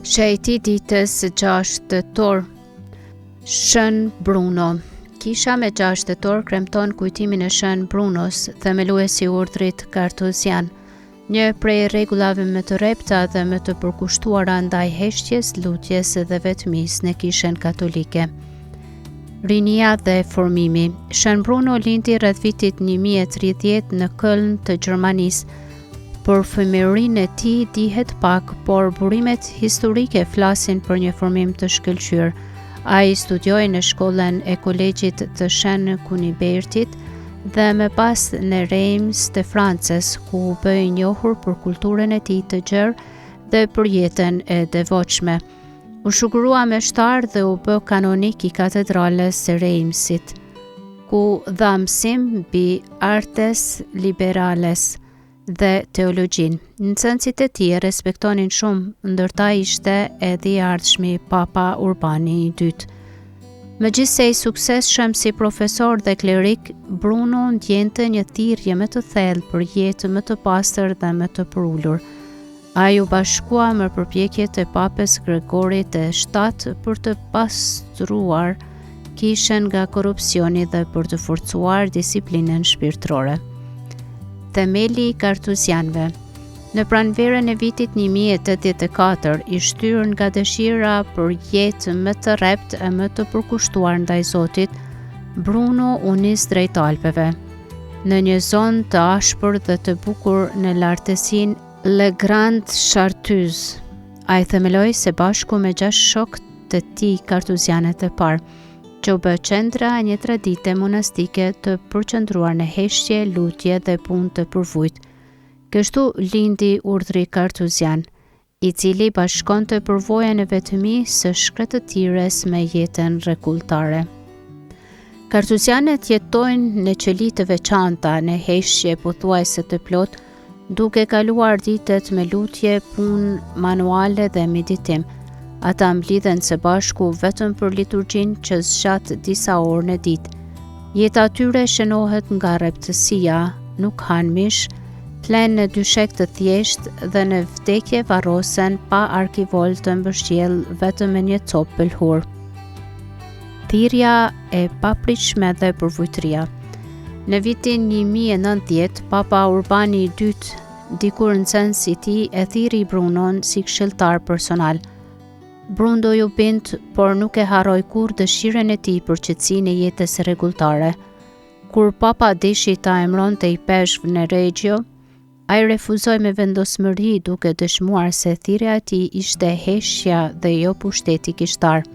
Shejti ditës 6 tetor. Shën Bruno. Kisha me 6 tetor kremton kujtimin e Shën Brunos, themeluesi i urdhrit kartuzian, një prej rregullave më të repta dhe më të përkushtuara ndaj heshtjes, lutjes dhe vetmisë në Kishën Katolike. Rinia dhe formimi. Shën Bruno lindi rreth vitit 1030 në Köln të Gjermanisë. Për fëmijërinë e tij dihet pak, por burimet historike flasin për një formim të shkëlqyer. Ai studioi në shkollën e kolegjit të Shën Kunibertit dhe më pas në Reims të Francës, ku u bë i njohur për kulturën e tij të gjerë dhe për jetën e devotshme. U shugurua me shtar dhe u bë kanonik i katedrales së Reimsit, ku dha mësim mbi artes liberales dhe teologjin. Në sensit e tij respektonin shumë, ndërta ishte edhe i ardhshmi Papa Urbani II. Megjithse i suksesshëm si profesor dhe klerik, Bruno ndjente një thirrje më të thellë për jetë më të pastër dhe më të përulur. Ai u bashkua me përpjekjet e Papës Gregorit VII për të pastruar Kishën nga korrupsioni dhe për të forcuar disiplinën shpirtërore. Themeli i kartuzianëve. Në pranverën e vitit 1084, i shtyrë nga dëshira për jetë më të rrept e më të përkushtuar ndaj Zotit, Bruno u nis drejt Alpeve. Në një zonë të ashpër dhe të bukur në lartësinë Le Grand Chartreuse, ai themeloi së bashku me 6 shokë të tij kartuzianët e parë, që u bë qendra e një tradite monastike të përqendruar në heshtje, lutje dhe punë të përvujt. Kështu lindi urdhri kartuzian, i cili bashkonte përvojën e vetmi së shkretëtires me jetën rregulltare. Kartuzianët jetojnë në qeli të veçanta, në heshtje pothuajse të plot, duke kaluar ditët me lutje, punë manuale dhe meditim. Ata mblidhen së bashku vetëm për liturgjinë që zgjat disa orë në ditë. Jeta atyre shënohet nga rreptësia, nuk hanë mish, flen në dyshek të thjeshtë dhe në vdekje varrosen pa arkivol të mbështjell vetëm me një copë pëlhur. Thirrja e papritshme dhe përvujtëria. Në vitin 1090, Papa Urbani II, dikur në sens i tij, e thirri Brunon si këshilltar personal. Bruno ju bind, por nuk e harroi kurrë dëshirën e tij për qetësinë e jetës rregulltare. Kur Papa deshi ta emronte i peshq në Reggio, ai refuzoi me vendosmëri, duke dëshmuar se thirrja e tij ishte heshtja dhe jo pushteti kishtar.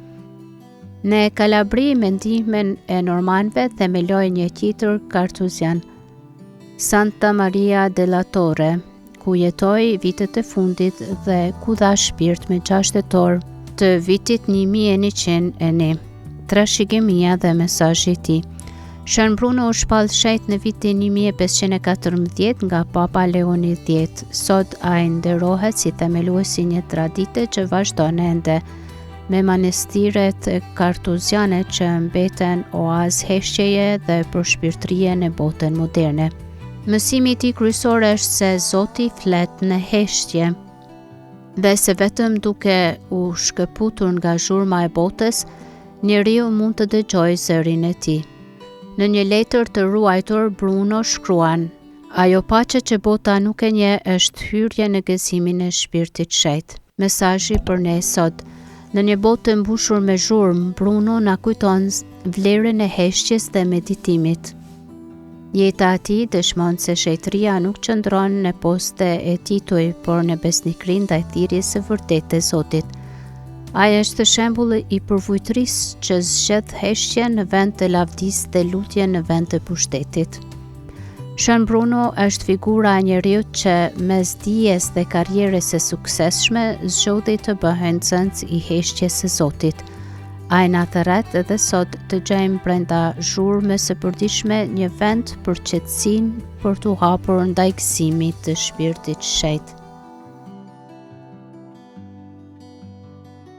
Në Kalabri, me ndihmën e normanëve, themeloi një qytet kartuzian, Santa Maria della Torre, ku jetoi vitet e fundit dhe ku dha shpirt me 6 tetor të vitit 1101, trashëgimia dhe mesazhi i tij. Shën Bruno u shpall shejt në vitin 1514 nga Papa Leoni X. Sot ai nderohet si themeluesi një tradite që vazhdon ende, me manastiret kartuziane që mbeten oazë heshtjeje dhe përshpirtërie në botën moderne. Mësimi i tij kryesor është se Zoti flet në heshtje, dhe se vetëm duke u shkëputur nga zhurma e botës, njeriu mund të dëgjojë zërin e tij. Në një letër të ruajtur, Bruno shkruan: "Ajo paqe që bota nuk e njeh është hyrje në gëzimin e shpirtit shejt." Mesazhi për ne sot. Në një botë të mbushur me zhurmë, Bruno na kujton vlerën e heshtjes dhe meditimit. Jeta e tij dëshmon se shejtëria nuk qëndron në poste e tituj, por në besnikërinë ndaj thirrjes së vërtetë të Zotit. Ai është shembulli i përvujtërisë që zgjedh heshtjen në vend të lavdisë dhe lutjen në vend të pushtetit. Shën Bruno është figura e njeriut që mes dijes dhe karrierës së suksesshme zgjodhi të bëhet nxënës i heshtjes së Zotit. Ai na thret edhe sot të gjejmë brenda zhurmës së përditshme një vend për qetësinë, për t'u hapur ndaj gëzimit të shpirtit shejt.